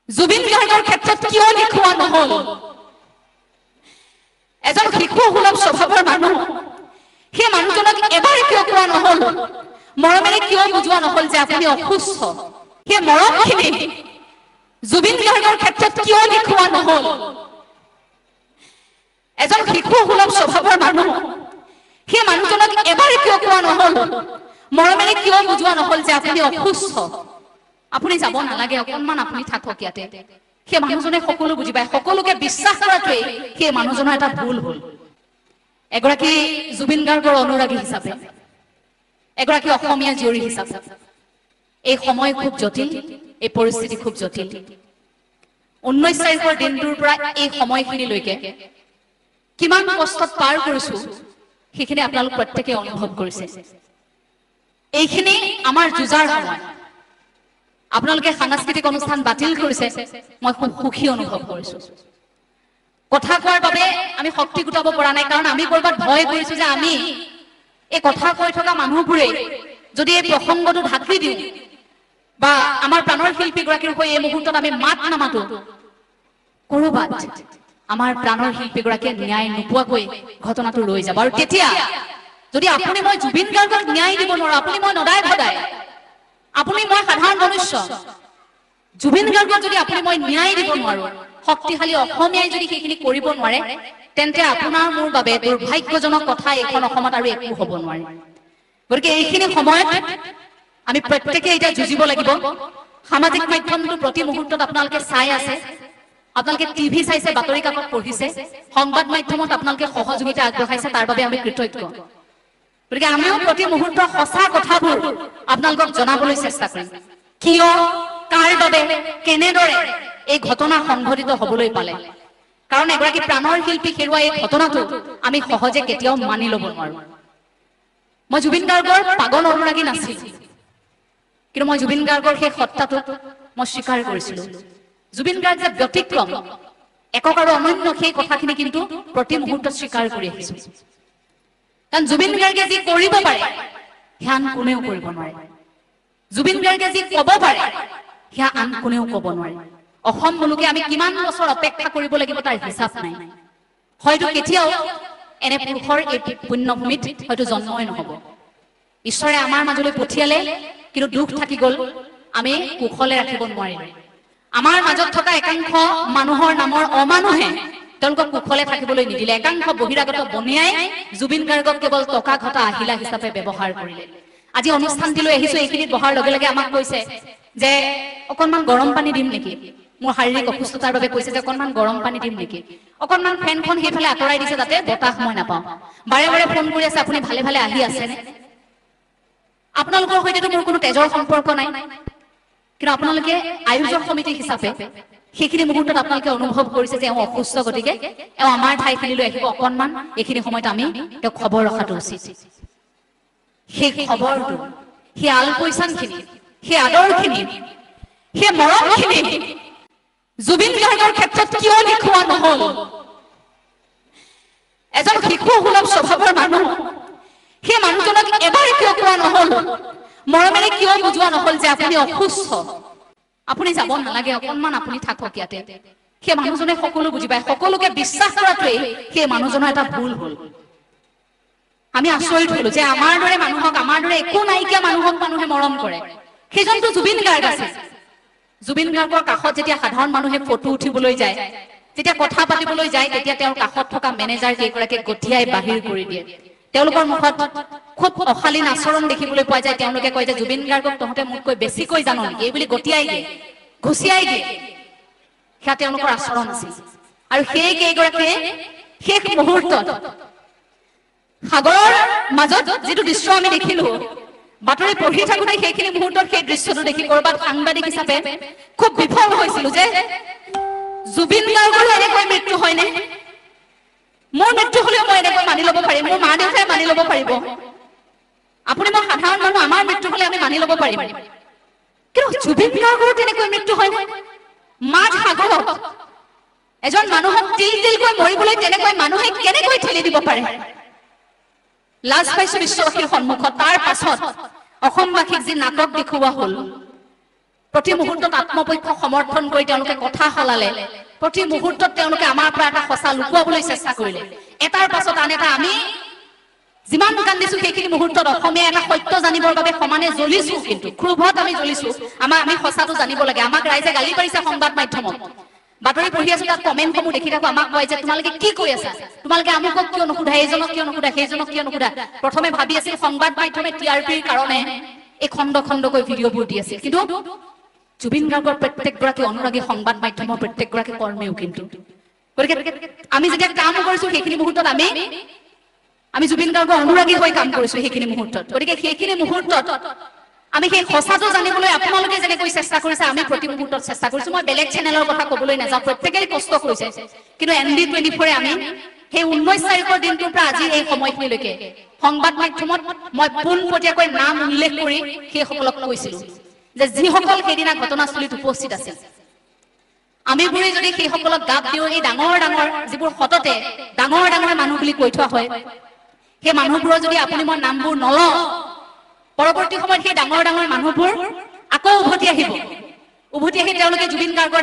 জুবিন গাৰ্গৰ ক্ষেত্ৰত কিয় দেখুওৱা নহল এজন শিশুসুলভ স্বভাৱৰ মানুহ সেই মানুহজনক এবাৰ কিয় কোৱা নহল মৰমেৰে কিয় বুজোৱা নহল যে আপুনি অসুস্থ সেই মৰমখিনি জুবিন গাৰ্গৰ ক্ষেত্ৰত কিয় দেখুওৱা নহল এজন শিশুসুলভ স্বভাৱৰ মানুহ সেই মানুহজনক এবাৰ কিয় কোৱা নহল মৰমেৰে কিয় বুজোৱা নহল যে আপুনি অসুস্থ আপুনি যাব নালাগে অকণমান আপুনি থাকক ইয়াতে সেই মানুহজনে সকলো বুজি পায় সকলোকে বিশ্বাস কৰাটোৱে সেই মানুহজনৰ এটা ভুল হ'ল এগৰাকী জুবিন গাৰ্গৰ অনুৰাগী হিচাপে এগৰাকী অসমীয়া জীয়ৰী হিচাপে এই সময় খুব জটিল এই পৰিস্থিতি খুব জটিল 19 তাৰিখৰ দিনটোৰ পৰা এই সময়খিনিলৈকে কিমান কষ্টত পাৰ কৰিছো সেইখিনি আপোনালোক প্ৰত্যেকে অনুভৱ কৰিছে এইখিনি আমাৰ যুঁজাৰ সময় আপোনালোকে সাংস্কৃতিক অনুষ্ঠান বাতিল কৰিছে মই খুব সুখী অনুভৱ কৰিছো কথা কোৱাৰ বাবে আমি শক্তি গোটাব পৰা নাই কাৰণ আমি কৰবাত ভয় কৰিছো যে আমি এই কথা কৈ থকা মানুহবোৰে যদি এই প্ৰসংগটো ঢাকি দিওঁ বা আমাৰ প্ৰাণৰ শিল্পীগৰাকীৰ হৈ এই মুহূৰ্তত আমি মাত নামাতো কৰবাত আমাৰ প্ৰাণৰ শিল্পীগৰাকীয়ে ন্যায় নোপোৱাকৈ ঘটনাটো ৰৈ যাব আৰু তেতিয়া যদি আপুনি মই জুবিন গাৰ্গক ন্যায় দিব নোৱাৰো আপুনি মই নদাই ভদাই আপুনি মই সাধাৰণ মনুষ্য জুবিন গাৰ্গক যদি আপুনি মই ন্যায় দিব নোৱাৰো শক্তিশালী অসমীয়াই যদি সেইখিনি কৰিব নোৱাৰে তেন্তে আপোনাৰ মোৰ বাবে দুৰ্ভাগ্যজনক কথা এখন অসমত আৰু একো হ'ব নোৱাৰে গতিকে এইখিনি সময়ত আমি প্ৰত্যেকে এটা যুঁজিব লাগিব সামাজিক মাধ্যমটো প্ৰতি মুহূৰ্তত আপোনালোকে চাই আছে আপোনালোকে টিভি চাইছে বাতৰি কাকত পঢ়িছে সংবাদ মাধ্যমত আপোনালোকে সহযোগিতা আগবঢ়াইছে তাৰ বাবে আমি কৃতজ্ঞ গতিকে আমিও প্ৰতি মুহূৰ্তৰ সঁচা কথাবোৰ আপোনালোকক জনাবলৈ চেষ্টা কৰিম কিয় কাৰ বাবে কেনেদৰে এই ঘটনা সংঘটিত হ'বলৈ পালে কাৰণ এগৰাকী প্ৰাণৰ শিল্পী হেৰুৱা এই ঘটনাটো আমি সহজে কেতিয়াও মানি ল'ব নোৱাৰো মই জুবিন গাৰ্গৰ পাগল অনুৰাগী নাছিল কিন্তু মই জুবিন গাৰ্গৰ সেই সত্তাটোক মই স্বীকাৰ কৰিছিলো জুবিন গাৰ্গ যে ব্যতিক্ৰম একক আৰু অনন্য সেই কথাখিনি কিন্তু প্ৰতি মুহূৰ্তত স্বীকাৰ কৰি আহিছো কাৰণ জুবিন গাৰ্গে যি কৰিব পাৰে সেয়া আন কোনেও কৰিব নোৱাৰে জুবিন গাৰ্গে যি ক'ব পাৰে সেয়া আন কোনেও ক'ব নোৱাৰে অসম মুলুকে আমি কিমান বছৰ অপেক্ষা কৰিব লাগিব তাৰ হিচাপ নাই হয়তো কেতিয়াও এনে পুৰুষৰ এই পুণ্যভূমিত হয়তো জন্মই নহ'ব ঈশ্বৰে আমাৰ মাজলৈ পঠিয়ালে কিন্তু দুখ থাকি গ'ল আমি কুশলে ৰাখিব নোৱাৰিলো আমাৰ মাজত থকা একাংশ মানুহৰ নামৰ অমানুহে তেওঁলোকক কুশলে থাকিবলৈ নিদিলে একাংশ বহিৰাগত বনিয়াই জুবিন গাৰ্গক কেৱল টকা ঘটা আহিলা হিচাপে ব্যৱহাৰ কৰিলে আজি অনুষ্ঠানটিলৈ আহিছো এইখিনিত বহাৰ লগে লগে আমাক কৈছে যে অকণমান গৰম পানী দিম নেকি মোৰ শাৰীৰিক অসুস্থতাৰ বাবে কৈছে যে অকণমান গৰম পানী দিম নেকি অকণমান ফেনখন সেইফালে আঁতৰাই দিছে যাতে বতাহ মই নাপাওঁ বাৰে বাৰে ফোন কৰি আছে আপুনি ভালে ভালে আহি আছেনে আপোনালোকৰ সৈতেতো মোৰ কোনো তেজৰ সম্পৰ্ক নাই কিন্তু আপোনালোকে আয়োজক সমিতি হিচাপে সেইখিনি মুহূৰ্তত আপোনালোকে অনুভৱ কৰিছে যে অসুস্থ গতিকে আমাৰ ঠাইখিনিলৈ আহিব অকণমান এইখিনি সময়ত আমি তেওঁক খবৰ ৰখাটো উচিত সেই খবৰটো সেই আলপৈচানখিনি সেই আদৰখিনি সেই মৰমখিনি জুবিন গাৰ্গৰ ক্ষেত্ৰত কিয় দেখুওৱা নহল এজন শিশুসুলভ স্বভাৱৰ মানুহ সেই মানুহজনক এবাৰ কিয় কোৱা নহল মৰমেৰে কিয় বুজোৱা নহল যে আপুনি অসুস্থ আপুনি যাব নালাগে অকণমান আপুনি থাকক ইয়াতে সেই মানুহজনে সকলো বুজি পায় সকলোকে বিশ্বাস কৰাটোৱে সেই মানুহজনৰ এটা ভুল হ'ল আমি আচৰিত হলো যে আমাৰ দৰে মানুহক আমাৰ দৰে একো নাইকিয়া মানুহক মানুহে মৰম কৰে সেইজনটো জুবিন গাৰ্গ আছে জুবিন গাৰ্গৰ কাষত যেতিয়া সাধাৰণ মানুহে ফটো উঠিবলৈ যায় যেতিয়া কথা পাতিবলৈ যায় তেতিয়া তেওঁৰ কাষত থকা মেনেজাৰ কেইগৰাকীক গঠিয়াই বাহিৰ কৰি দিয়ে তেওঁলোকৰ মুখত খুব অশালীন আচৰণ দেখিবলৈ পোৱা যায় তেওঁলোকে কয় যে জুবিন গাৰ্গক তহঁতে মোতকৈ বেছিকৈ জানো নেকি এইবুলি গঠিয়াই দিয়ে ঘুচিয়াই দিয়ে সেয়া তেওঁলোকৰ আচৰণ আছিল আৰু সেই কেইগৰাকীয়ে শেষ মুহূৰ্তত সাগৰৰ মাজত যিটো দৃশ্য আমি দেখিলো বাতৰি পঢ়ি থাকোতে সেইখিনি মুহূৰ্তত সেই দৃশ্যটো দেখি কৰবাত সাংবাদিক হিচাপে খুব বিফল হৈছিলো যে জুবিন গাৰ্গৰ এনেকৈ মৃত্যু হয়নে মোৰ মৃত্যু হলেও মই এনেকৈ মানি ল'ব পাৰিম মোৰ মা দেউতাই মানি ল'ব পাৰিব আপুনি মই সাধাৰণ মানুহ আমাৰ মৃত্যু হলে আমি মানি ল'ব পাৰিম কিন্তু জুবিন গাৰ্গৰ তেনেকৈ মৃত্যু হয়নে মাঝ সাগৰত এজন মানুহক তিল তিলকৈ মৰিবলৈ তেনেকৈ মানুহে কেনেকৈ ঠেলি দিব পাৰে লাজ পাইছো বিশ্ববাসীৰ সন্মুখত তাৰ পাছত অসমবাসীক যি নাটক দেখুওৱা হ'ল প্ৰতি মুহূৰ্তত আত্মপক্ষ সমৰ্থন কৰি তেওঁলোকে কথা হলালে প্ৰতি মুহূৰ্তত তেওঁলোকে আমাৰ পৰা এটা সঁচা লুকুৱাবলৈ চেষ্টা কৰিলে এটাৰ পাছত আন এটা আমি যিমান কান্দিছো সেইখিনি মুহূৰ্তত অসমীয়া এটা সত্য জানিবৰ বাবে সমানে জ্বলিছো কিন্তু ক্ৰোধত আমি জ্বলিছো আমি সঁচাটো জানিব লাগে আমাক ৰাইজে গালি পাৰিছে সংবাদ মাধ্যমত বাতৰি পঢ়ি আছো তাত কমেণ্টসমূহ দেখি থাকো আমাক কয় যে তোমালোকে কি কৰি আছা তোমালোকে আমুকক কিয় নুসুধা এইজনক কিয় নুসুধা সেইজনক কিয় নুসুধা প্ৰথমে ভাবি আছিল সংবাদ মাধ্যমে টিআৰপিৰ কাৰণে এই খণ্ড খণ্ডকৈ ভিডিঅ'বোৰ দি আছিল কিন্তু জুবিন গাৰ্গৰ প্ৰত্যেকগৰাকী অনুৰাগী সংবাদ মাধ্যমৰ প্ৰত্যেকগৰাকী কৰ্মীও কিন্তু গতিকে আমি যেতিয়া কাম কৰিছো সেইখিনি মুহূৰ্তত আমি জুবিন গাৰ্গৰ অনুৰাগী হৈ কাম কৰিছো সেইখিনি মুহূৰ্তত গতিকে সেইখিনি মুহূৰ্তত আমি সেই সঁচাটো জানিবলৈ আপোনালোকে যেনেকৈ চেষ্টা কৰিছে আমি প্ৰতি মুহূৰ্তত চেষ্টা কৰিছো মই বেলেগ চেনেলৰ কথা ক'বলৈ নাযাওঁ প্ৰত্যেকেই কষ্ট কৰিছে কিন্তু ND24 আমি সেই 19 তাৰিখৰ দিনটোৰ পৰা আজি এই সময়খিনিলৈকে সংবাদ মাধ্যমত মই পোনপটীয়াকৈ নাম উল্লেখ কৰি সেইসকলক কৈছিলো যে যিসকল সেইদিনা ঘটনাস্থলীত উপস্থিত আছিল আমিবোৰে যদি সেইসকলক গাপ দিওঁ এই ডাঙৰ ডাঙৰ যিবোৰ সততে ডাঙৰ ডাঙৰ মানুহ বুলি কৈ থোৱা হয় সেই মানুহবোৰৰ যদি আপুনি মই নামবোৰ নলওঁ পৰৱৰ্তী সময়ত সেই ডাঙৰ ডাঙৰ মানুহবোৰ আকৌ উভতি আহি তেওঁলোকে জুবিন গাৰ্গৰ